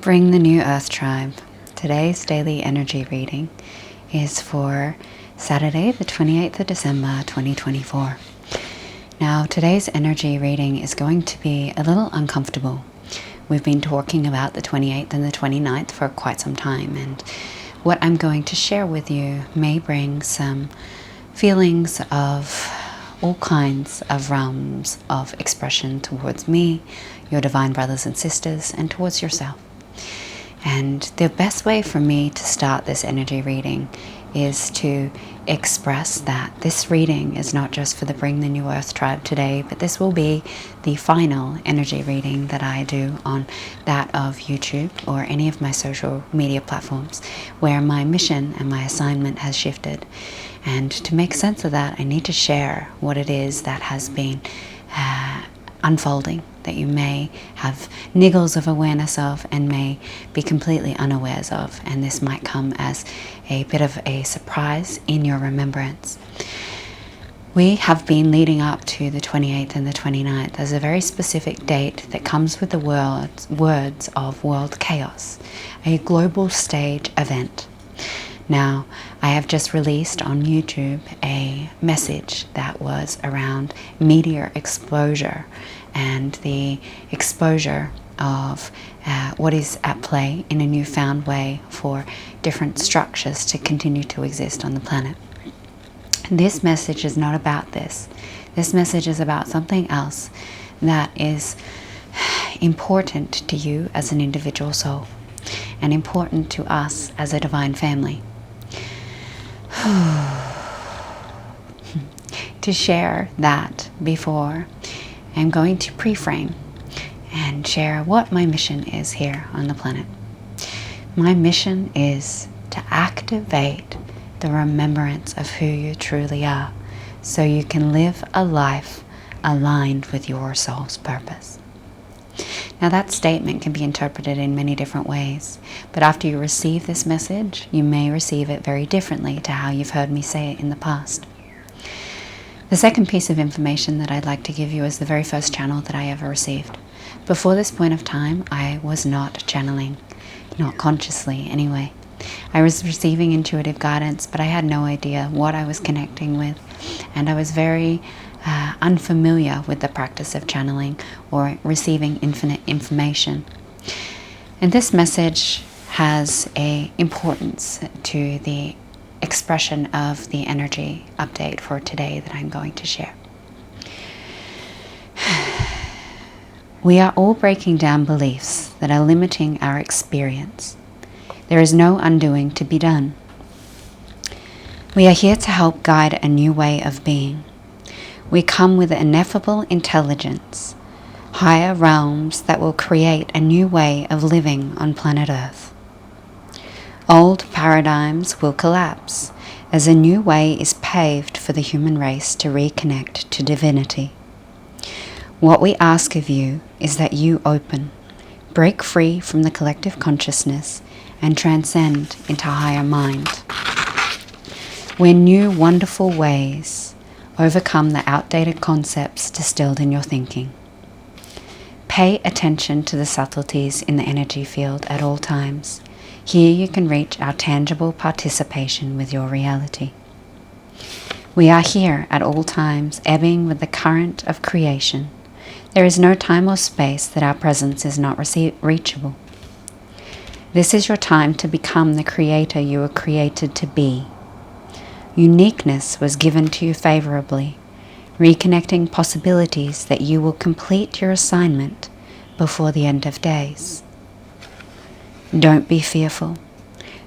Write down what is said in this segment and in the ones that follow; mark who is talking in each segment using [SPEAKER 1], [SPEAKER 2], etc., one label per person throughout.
[SPEAKER 1] Bring the New Earth Tribe. Today's daily energy reading is for Saturday, the 28th of December, 2024. Now, today's energy reading is going to be a little uncomfortable. We've been talking about the 28th and the 29th for quite some time, and what I'm going to share with you may bring some feelings of all kinds of realms of expression towards me, your divine brothers and sisters, and towards yourself. And the best way for me to start this energy reading is to express that this reading is not just for the Bring the New Earth Tribe today, but this will be the final energy reading that I do on that of YouTube or any of my social media platforms where my mission and my assignment has shifted. And to make sense of that, I need to share what it is that has been unfolding, that you may have niggles of awareness of and may be completely unawares of, and this might come as a bit of a surprise in your remembrance. We have been leading up to the 28th and the 29th as a very specific date that comes with the words of world chaos, a global stage event. Now, I have just released on YouTube a message that was around meteor exposure and the exposure of what is at play in a newfound way for different structures to continue to exist on the planet. This message is not about this. This message is about something else that is important to you as an individual soul and important to us as a divine family. To share that before, I'm going to pre-frame and share what my mission is here on the planet. My mission is to activate the remembrance of who you truly are so you can live a life aligned with your soul's purpose. Now, that statement can be interpreted in many different ways, but after you receive this message, you may receive it very differently to how you've heard me say it in the past. The second piece of information that I'd like to give you is the very first channel that I ever received. Before this point of time, I was not channeling, not consciously anyway. I was receiving intuitive guidance, but I had no idea what I was connecting with, and I was very unfamiliar with the practice of channeling or receiving infinite information. And this message has an importance to the expression of the energy update for today that I'm going to share. We are all breaking down beliefs that are limiting our experience. There is no undoing to be done. We are here to help guide a new way of being. We come with ineffable intelligence, higher realms that will create a new way of living on planet Earth. Old paradigms will collapse as a new way is paved for the human race to reconnect to divinity. What we ask of you is that you open, break free from the collective consciousness, and transcend into higher mind, where new wonderful ways overcome the outdated concepts distilled in your thinking. Pay attention to the subtleties in the energy field at all times. Here you can reach our tangible participation with your reality. We are here at all times, ebbing with the current of creation. There is no time or space that our presence is not reachable. This is your time to become the creator you were created to be. Uniqueness was given to you favorably, reconnecting possibilities that you will complete your assignment before the end of days. Don't be fearful.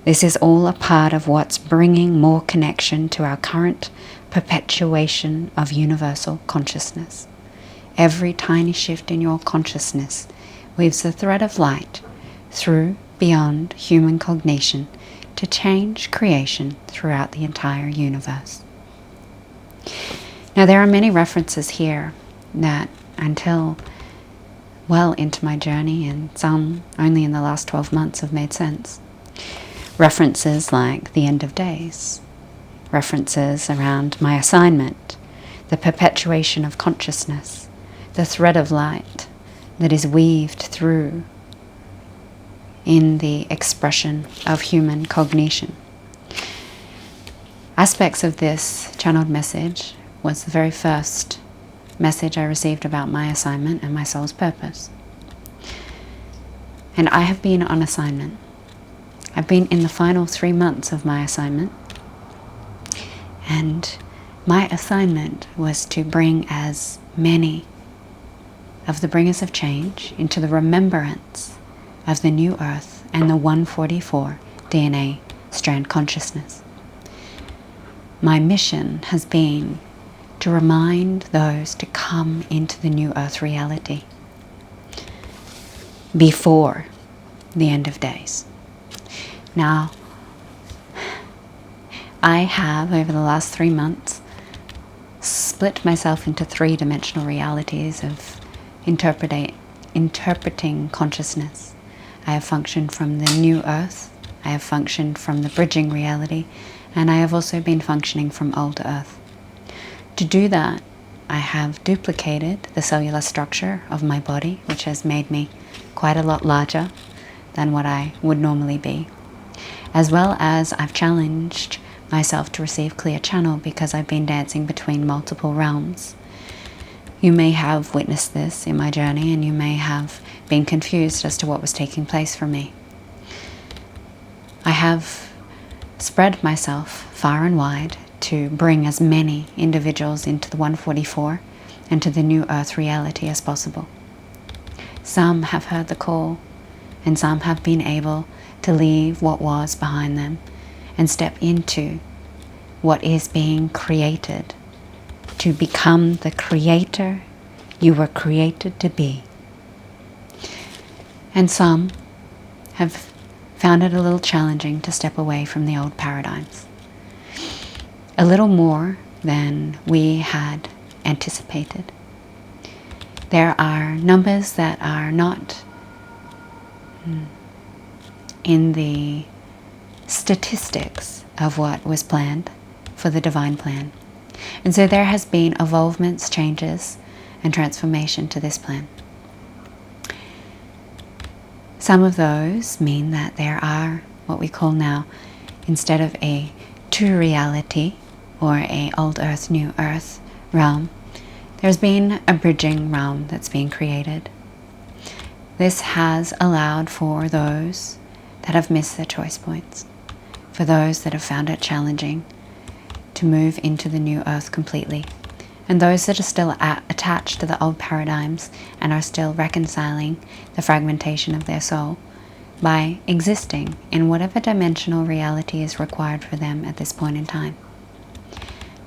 [SPEAKER 1] This is all a part of what's bringing more connection to our current perpetuation of universal consciousness. Every tiny shift in your consciousness weaves a thread of light through beyond human cognition to change creation throughout the entire universe. Now, there are many references here that until well into my journey, and some only in the last 12 months, have made sense. References like the end of days, references around my assignment, the perpetuation of consciousness, the thread of light that is weaved through in the expression of human cognition. Aspects of this channeled message was the very first message I received about my assignment and my soul's purpose. And I have been on assignment. I've been in the final 3 months of my assignment. And my assignment was to bring as many of the bringers of change into the remembrance of the new earth and the 144 DNA strand consciousness. My mission has been to remind those to come into the new earth reality before the end of days. Now, I have, over the last 3 months, split myself into 3-dimensional realities of interpreting consciousness. I have functioned from the new earth, I have functioned from the bridging reality, and I have also been functioning from old earth. To do that, I have duplicated the cellular structure of my body, which has made me quite a lot larger than what I would normally be, as well as I've challenged myself to receive clear channel because I've been dancing between multiple realms. You may have witnessed this in my journey, and you may have been confused as to what was taking place for me. I have spread myself far and wide to bring as many individuals into the 144 and to the new earth reality as possible. Some have heard the call, and some have been able to leave what was behind them and step into what is being created, to become the creator you were created to be. And some have found it a little challenging to step away from the old paradigms. A little more than we had anticipated. There are numbers that are not in the statistics of what was planned for the divine plan. And so there has been evolvements, changes, and transformation to this plan. Some of those mean that there are what we call now, instead of a two reality or a old earth, new earth realm, there's been a bridging realm that's being created. This has allowed for those that have missed their choice points, for those that have found it challenging to move into the new earth completely, and those that are still attached to the old paradigms and are still reconciling the fragmentation of their soul by existing in whatever dimensional reality is required for them at this point in time.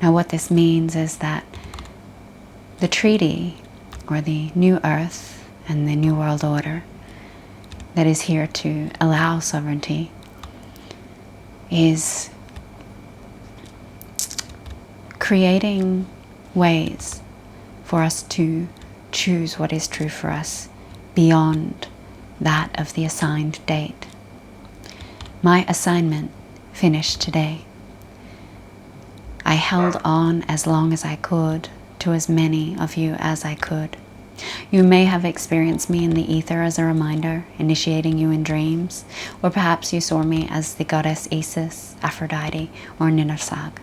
[SPEAKER 1] Now, what this means is that the treaty, or the new earth and the new world order that is here to allow sovereignty, is creating ways for us to choose what is true for us beyond that of the assigned date. My assignment finished today. I held on as long as I could to as many of you as I could. You may have experienced me in the ether as a reminder, initiating you in dreams, or perhaps you saw me as the goddess Isis, Aphrodite, or Ninhursag.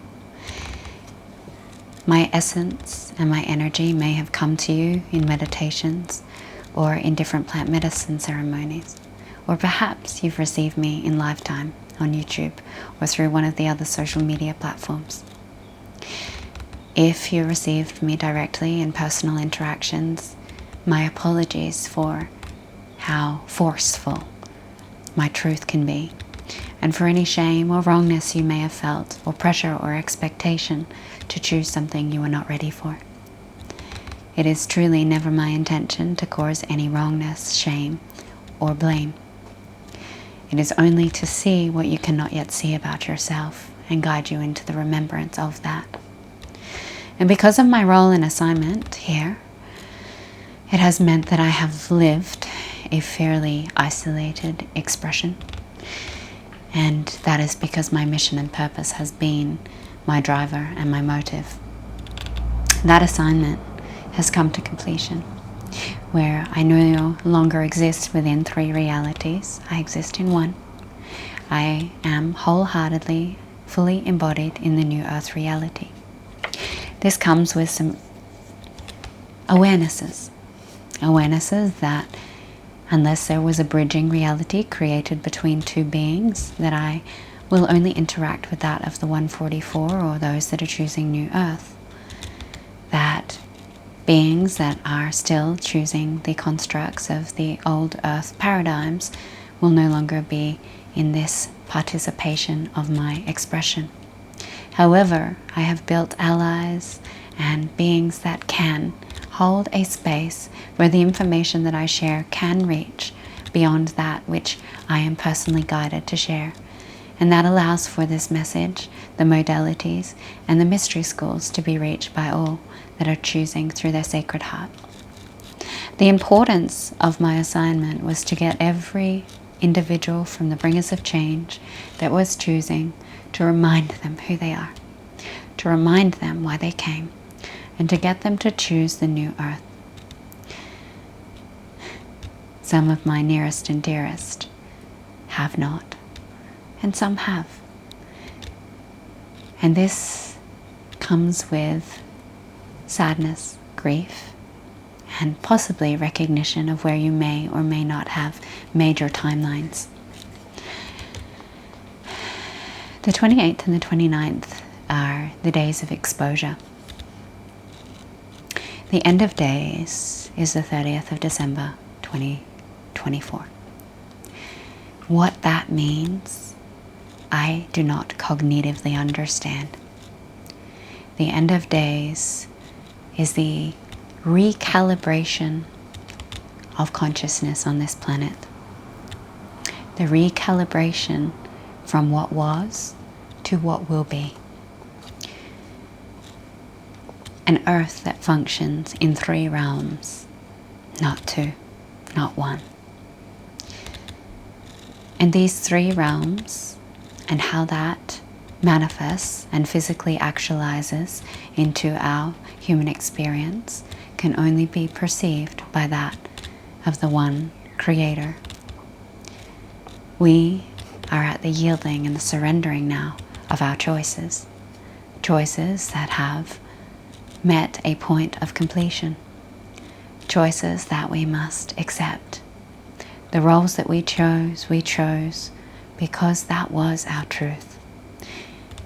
[SPEAKER 1] My essence and my energy may have come to you in meditations or in different plant medicine ceremonies, or perhaps you've received me in lifetime on YouTube or through one of the other social media platforms. If you received me directly in personal interactions, my apologies for how forceful my truth can be, and for any shame or wrongness you may have felt, or pressure or expectation to choose something you were not ready for. It is truly never my intention to cause any wrongness, shame, or blame. It is only to see what you cannot yet see about yourself and guide you into the remembrance of that. And because of my role and assignment here, it has meant that I have lived a fairly isolated expression. And that is because my mission and purpose has been my driver and my motive. That assignment has come to completion. where I no longer exist within 3 realities. I exist in one. I am wholeheartedly, fully embodied in the new earth reality. This comes with some awarenesses that unless there was a bridging reality created between 2 beings, that I will only interact with that of the 144 or those that are choosing new earth. That beings that are still choosing the constructs of the old earth paradigms will no longer be in this participation of my expression. However, I have built allies and beings that can hold a space where the information that I share can reach beyond that which I am personally guided to share. And that allows for this message, the modalities, and the mystery schools to be reached by all that are choosing through their sacred heart. The importance of my assignment was to get every individual from the bringers of change that was choosing to remind them who they are, to remind them why they came, and to get them to choose the new earth. Some of my nearest and dearest have not, and some have. And this comes with sadness, grief, and possibly recognition of where you may or may not have major timelines. The 28th and the 29th are the days of exposure. The end of days is the 30th of December, 2024. What that means, I do not cognitively understand. The end of days is the recalibration of consciousness on this planet. The recalibration from what was to what will be. An earth that functions in 3 realms, not 2, not 1. And these 3 realms and how that manifests and physically actualizes into our human experience can only be perceived by that of the one Creator. We are at the yielding and the surrendering now of our choices. Choices that have met a point of completion. Choices that we must accept. The roles that we chose because that was our truth.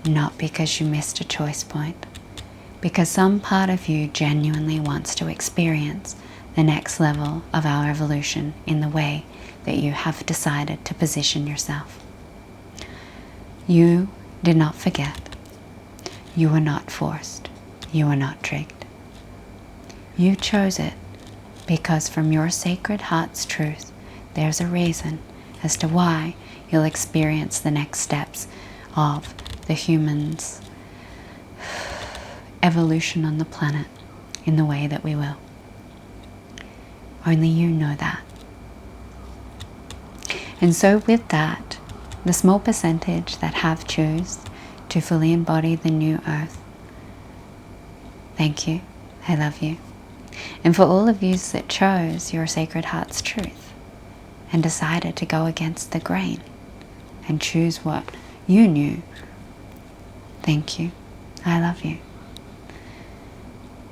[SPEAKER 1] Not because you missed a choice point. Because some part of you genuinely wants to experience the next level of our evolution in the way that you have decided to position yourself. You did not forget. You were not forced. You were not tricked. You chose it because from your sacred heart's truth, there's a reason as to why you'll experience the next steps of the human's evolution on the planet in the way that we will. Only you know that. And so with that, the small percentage that have chosen to fully embody the new earth, thank you, I love you. And for all of you that chose your sacred heart's truth and decided to go against the grain and choose what you knew, thank you, I love you.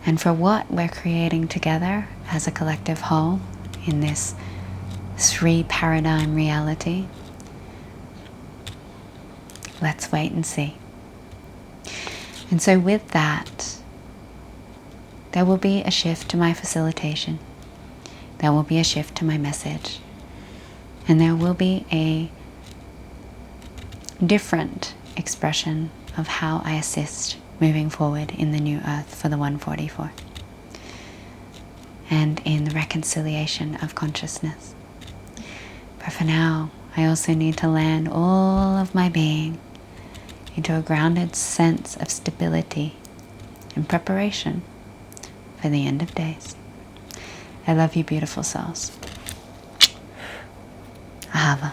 [SPEAKER 1] And for what we're creating together as a collective whole in this 3 paradigm reality, let's wait and see. And so with that, there will be a shift to my facilitation. There will be a shift to my message. And there will be a different expression of how I assist moving forward in the new earth for the 144. And in the reconciliation of consciousness. But for now, I also need to land all of my being into a grounded sense of stability and preparation for the end of days. I love you, beautiful souls. Ahava.